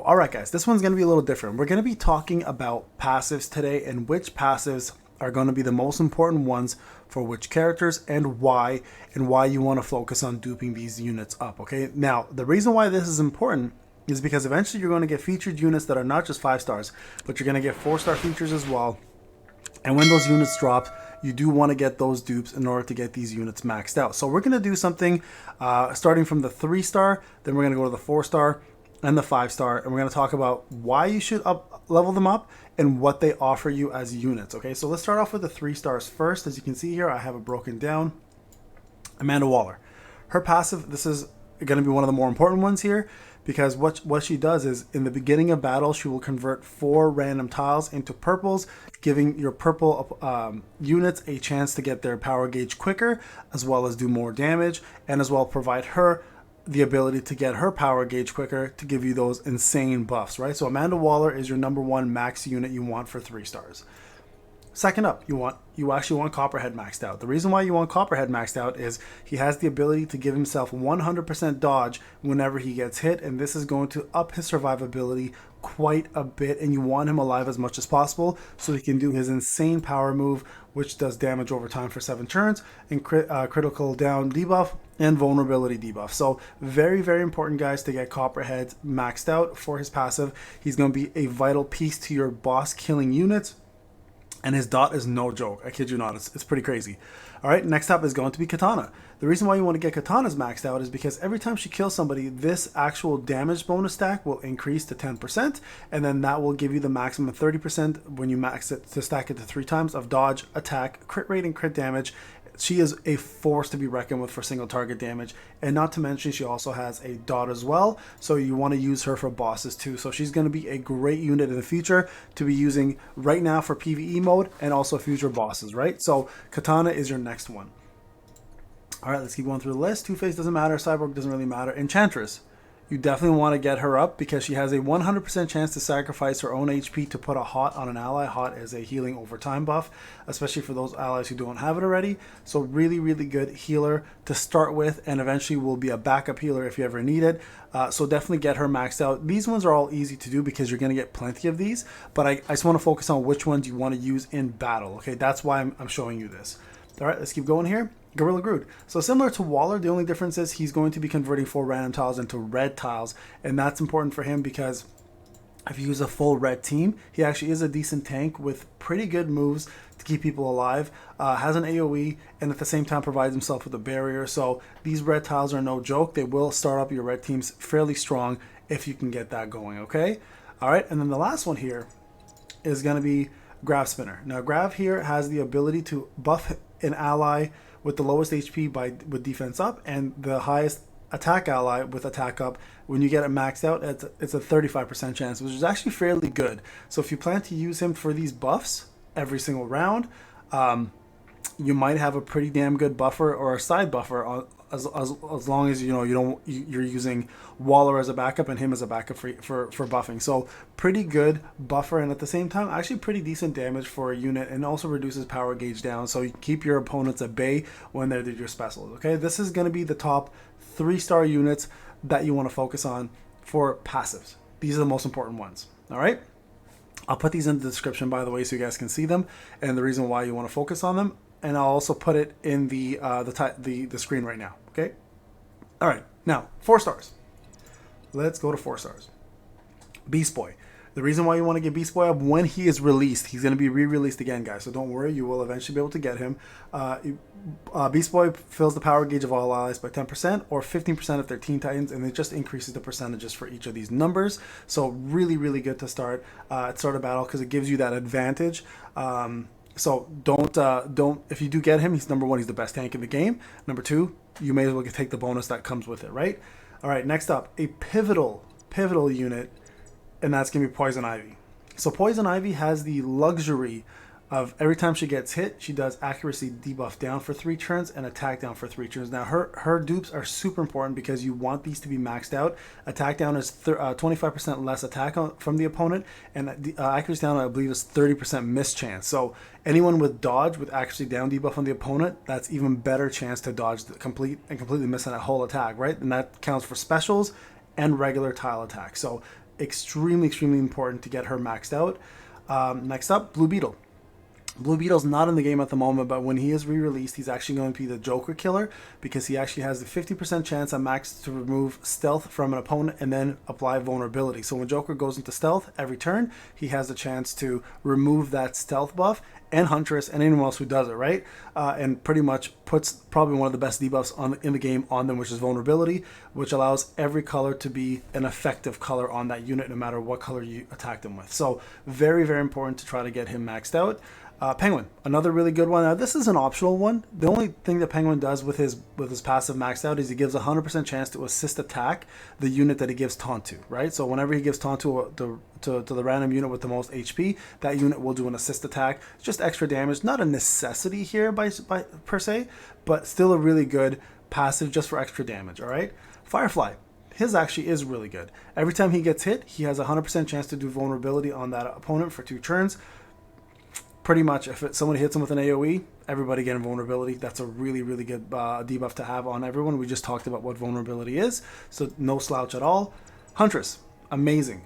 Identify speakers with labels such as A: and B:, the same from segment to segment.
A: all right, guys, this one's going to be a little different. We're going to be talking about passives today and which passives are going to be the most important ones for which characters and why you want to focus on duping these units up, okay? Now, the reason why this is important is because eventually you're going to get featured units that are not just 5 stars, but you're going to get 4-star features as well. And when those units drop, you do want to get those dupes in order to get these units maxed out. So we're going to do something starting from the 3-star, then we're going to go to the 4-star and the 5-star, and we're going to talk about why you should level them up and what they offer you as units. Okay, so let's start off with the 3 stars first. As you can see here, I have it broken down. Amanda Waller, her passive, this is going to be one of the more important ones here, because what she does is in the beginning of battle, she will convert 4 random tiles into purples, giving your purple units a chance to get their power gauge quicker, as well as do more damage, and as well provide her the ability to get her power gauge quicker to give you those insane buffs, right? So Amanda Waller is your #1 max unit you want for 3 stars. Second up, you actually want Copperhead maxed out. The reason why you want Copperhead maxed out is he has the ability to give himself 100% dodge whenever he gets hit, and this is going to up his survivability quite a bit, and you want him alive as much as possible so he can do his insane power move, which does damage over time for 7 turns, and critical down debuff and vulnerability debuff. So very, very important, guys, to get Copperhead maxed out for his passive. He's going to be a vital piece to your boss killing units. And his dot is no joke. I kid you not. It's pretty crazy. All right, next up is going to be Katana. The reason why you want to get Katanas maxed out is because every time she kills somebody, this actual damage bonus stack will increase to 10%, and then that will give you the maximum 30% when you max it to stack it to 3 times of dodge, attack, crit rate, and crit damage. She is a force to be reckoned with for single target damage, and not to mention she also has a dot as well, so you want to use her for bosses too. So she's going to be a great unit in the future to be using right now for PvE mode and also future bosses, right? So Katana is your next one. All right, let's keep going through the list. Two-Face doesn't matter, Cyborg doesn't really matter. Enchantress, you definitely want to get her up because she has a 100% chance to sacrifice her own HP to put a hot on an ally. Hot is a healing over time buff, especially for those allies who don't have it already. So really, really good healer to start with, and eventually will be a backup healer if you ever need it. So definitely get her maxed out. These ones are all easy to do because you're going to get plenty of these, but I just want to focus on which ones you want to use in battle. Okay, that's why I'm showing you this. All right, let's keep going here. Gorilla Groot. So similar to Waller, the only difference is he's going to be converting 4 random tiles into red tiles, and that's important for him because if you use a full red team, he actually is a decent tank with pretty good moves to keep people alive, has an AoE, and at the same time provides himself with a barrier. So these red tiles are no joke. They will start up your red teams fairly strong if you can get that going, okay? All right, and then the last one here is going to be Grav Spinner. Now, Grav here has the ability to buff an ally with the lowest HP with defense up, and the highest attack ally with attack up. When you get it maxed out, it's a 35% chance, which is actually fairly good. So if you plan to use him for these buffs every single round, you might have a pretty damn good buffer or a side buffer as long as you're using Waller as a backup and him as a backup for buffing. So pretty good buffer, and at the same time actually pretty decent damage for a unit, and also reduces power gauge down, so you keep your opponents at bay when they do your specials. Okay, this is going to be the top 3-star units that you want to focus on for passives. These are the most important ones. All right, I'll put these in the description, by the way, so you guys can see them and the reason why you want to focus on them. And I'll also put it in the screen right now. Okay. All right. Now 4 stars. Let's go to 4 stars. Beast Boy. The reason why you want to get Beast Boy up when he is released, he's going to be re-released again, guys. So don't worry, you will eventually be able to get him. Beast Boy fills the power gauge of all allies by 10% or 15% if they're Teen Titans, and it just increases the percentages for each of these numbers. So really, really good to start at start of battle because it gives you that advantage. So don't if you do get him, he's #1, he's the best tank in the game. #2, you may as well take the bonus that comes with it, right? All right, next up, a pivotal unit, and that's gonna be Poison Ivy. So Poison Ivy has the luxury of every time she gets hit, she does accuracy debuff down for 3 turns and attack down for 3 turns. Now her dupes are super important because you want these to be maxed out. Attack down is 25% less attack from the opponent, and the accuracy down, I believe, is 30% miss chance. So anyone with dodge with accuracy down debuff on the opponent, that's even better chance to dodge completely miss that whole attack, right? And that counts for specials and regular tile attacks. So extremely important to get her maxed out. Next up, Blue Beetle. Blue Beetle's not in the game at the moment, but when he is re-released, he's actually going to be the Joker killer, because he actually has the 50% chance at max to remove stealth from an opponent and then apply vulnerability. So when Joker goes into stealth every turn, he has the chance to remove that stealth buff, and Huntress and anyone else who does it, right? And pretty much puts probably one of the best debuffs in the game on them, which is vulnerability, which allows every color to be an effective color on that unit, no matter what color you attack them with. So very important to try to get him maxed out. Penguin, another really good one. Now this is an optional one. The only thing that Penguin does with his passive maxed out is he gives a 100% chance to assist attack the unit that he gives taunt to, right? So whenever he gives taunt to the random unit with the most HP, that unit will do an assist attack. It's just extra damage, not a necessity here by per se, but still a really good passive just for extra damage. All right, Firefly. His actually is really good. Every time he gets hit, he has a 100% chance to do vulnerability on that opponent for 2 turns. Pretty much, if someone hits him with an AoE, everybody getting vulnerability. That's a really good debuff to have on everyone. We just talked about what vulnerability is, so no slouch at all. Huntress, amazing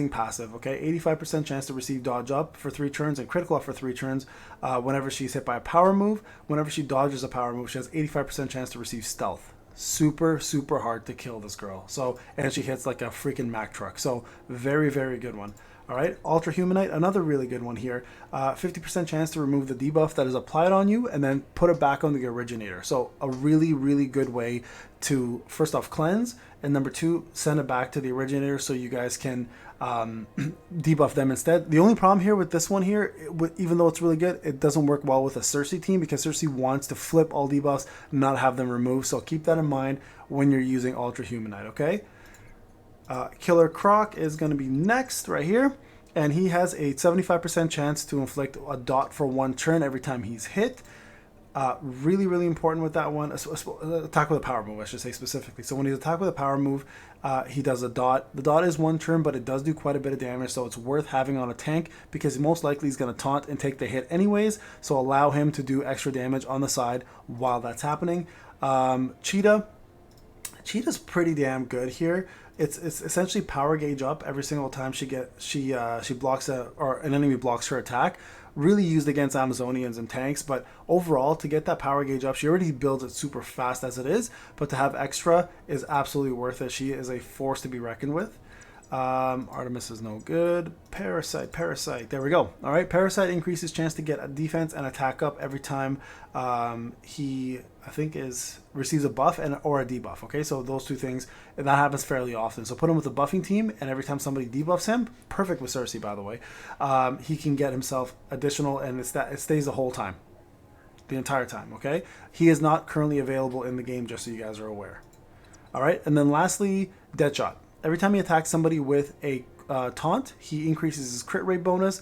A: passive. Okay, 85% chance to receive dodge up for 3 turns and critical up for 3 turns. Whenever she's hit by a power move, whenever she dodges a power move, she has 85% chance to receive stealth. Super hard to kill this girl. So, and she hits like a freaking Mack truck. So very good one. All right, Ultra Humanite, another really good one here. 50% chance to remove the debuff that is applied on you and then put it back on the originator. So a really good way to, first off, cleanse, and number 2, send it back to the originator so you guys can debuff them instead. The only problem here with this one here, even though it's really good, it doesn't work well with a Cersei team, because Cersei wants to flip all debuffs, not have them removed. So keep that in mind when you're using Ultra Humanite, okay? Killer Croc is going to be next right here, and he has a 75% chance to inflict a dot for 1 turn every time he's hit. Really important with that one. Attack with a power move, I should say specifically. So when he's attacked with a power move, he does a dot. The dot is 1 turn, but it does do quite a bit of damage, so it's worth having on a tank, because most likely he's going to taunt and take the hit anyways, so allow him to do extra damage on the side while that's happening. Cheetah's pretty damn good here. It's essentially power gauge up every single time she blocks an enemy blocks her attack. Really used against Amazonians and tanks, but overall, to get that power gauge up, she already builds it super fast as it is, but to have extra is absolutely worth it. She is a force to be reckoned with. Artemis is no good. Parasite. There we go. All right, Parasite increases chance to get a defense and attack up every time he, I think, receives a buff or a debuff. Okay, so those 2 things, and that happens fairly often. So put him with a buffing team, and every time somebody debuffs him, perfect with Cersei, by the way, he can get himself additional, and it stays the whole time, the entire time. Okay, he is not currently available in the game, just so you guys are aware. All right, and then lastly, Deadshot. Every time he attacks somebody with a taunt, he increases his crit rate bonus,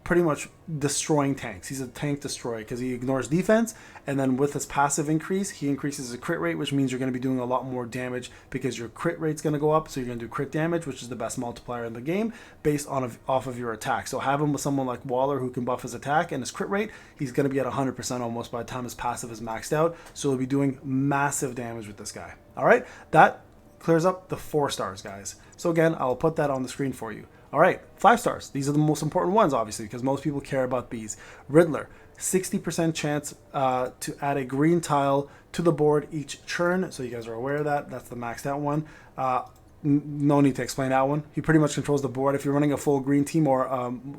A: pretty much destroying tanks. He's a tank destroyer because he ignores defense, and then with his passive increase, he increases his crit rate, which means you're going to be doing a lot more damage because your crit rate's going to go up, so you're going to do crit damage, which is the best multiplier in the game based off of your attack. So have him with someone like Waller who can buff his attack and his crit rate. He's going to be at 100% almost by the time his passive is maxed out, so he'll be doing massive damage with this guy. All right, that clears up the 4 stars, guys. So again, I'll put that on the screen for you. All right, 5 stars. These are the most important ones, obviously, because most people care about these. Riddler, 60% chance to add a green tile to the board each turn. So you guys are aware of that. That's the maxed out one. No need to explain that one. He pretty much controls the board. If you're running a full green team or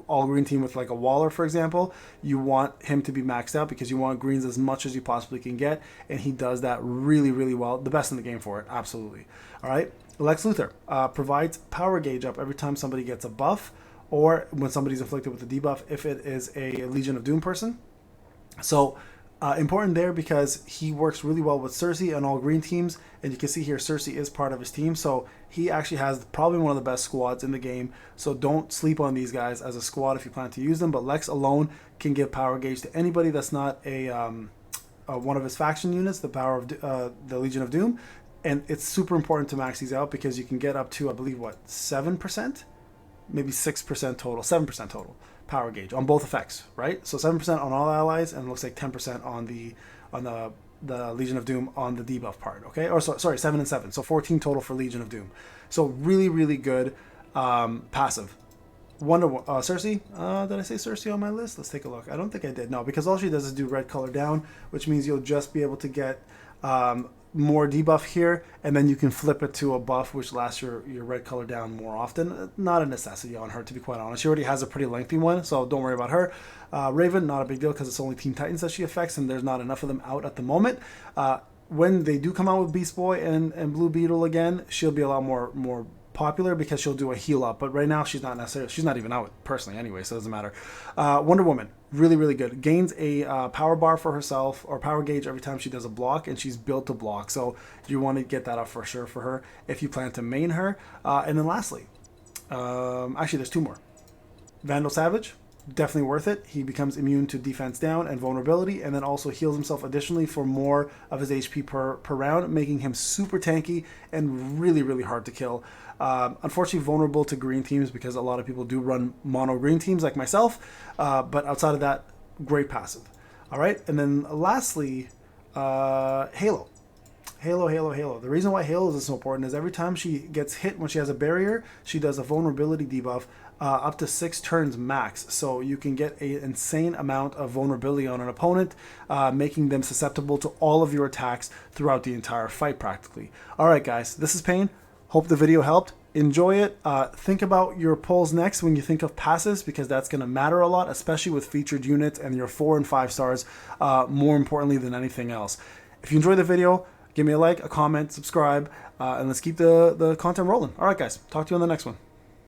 A: all green team with like a Waller, for example, you want him to be maxed out because you want greens as much as you possibly can get, and he does that really well. The best in the game for it, absolutely. All right, Lex Luthor provides power gauge up every time somebody gets a buff or when somebody's inflicted with a debuff if it is a Legion of Doom person. So important there because he works really well with Cersei and all green teams, and you can see here Cersei is part of his team, so he actually has probably one of the best squads in the game. So don't sleep on these guys as a squad if you plan to use them, but Lex alone can give power gauge to anybody that's not a one of his faction units, the power of the Legion of Doom. And it's super important to max these out because you can get up to, I believe, what, 7%? Maybe 6% total, 7% total power gauge on both effects, right? So 7% on all allies, and it looks like 10% on the Legion of Doom on the debuff part, okay? Or sorry, 7 and 7, so 14 total for Legion of Doom. So really, really good passive. Cersei. Did I say Cersei on my list? Let's take a look. I don't think I did. No, because all she does is do red color down, which means you'll just be able to get more debuff here, and then you can flip it to a buff which lasts your red color down more often. Not a necessity on her, to be quite honest. She already has a pretty lengthy one, so don't worry about her. Raven, not a big deal because it's only Teen Titans that she affects, and there's not enough of them out at the moment. When they do come out with Beast Boy and Blue Beetle again, she'll be a lot more popular because she'll do a heal up, but right now she's not necessarily, she's not even out personally anyway, so it doesn't matter. Wonder Woman, really, really good. Gains a power bar for herself, or power gauge, every time she does a block, and she's built to block, so you want to get that up for sure for her if you plan to main her. And then lastly, actually there's two more. Vandal Savage, definitely worth it. He becomes immune to defense down and vulnerability, and then also heals himself additionally for more of his HP per round, making him super tanky and really, really hard to kill. Unfortunately vulnerable to green teams because a lot of people do run mono green teams like myself, but outside of that, great passive. All right, and then lastly, Halo. Halo. The reason why Halo is so important is every time she gets hit when she has a barrier, she does a vulnerability debuff up to 6 turns max. So you can get an insane amount of vulnerability on an opponent, making them susceptible to all of your attacks throughout the entire fight practically. All right, guys, this is Payne. Hope the video helped. Enjoy it. Think about your pulls next when you think of passives, because that's going to matter a lot, especially with featured units and your 4 and 5 stars, more importantly than anything else. If you enjoyed the video, give me a like, a comment, subscribe, and let's keep the content rolling. All right, guys. Talk to you on the next one.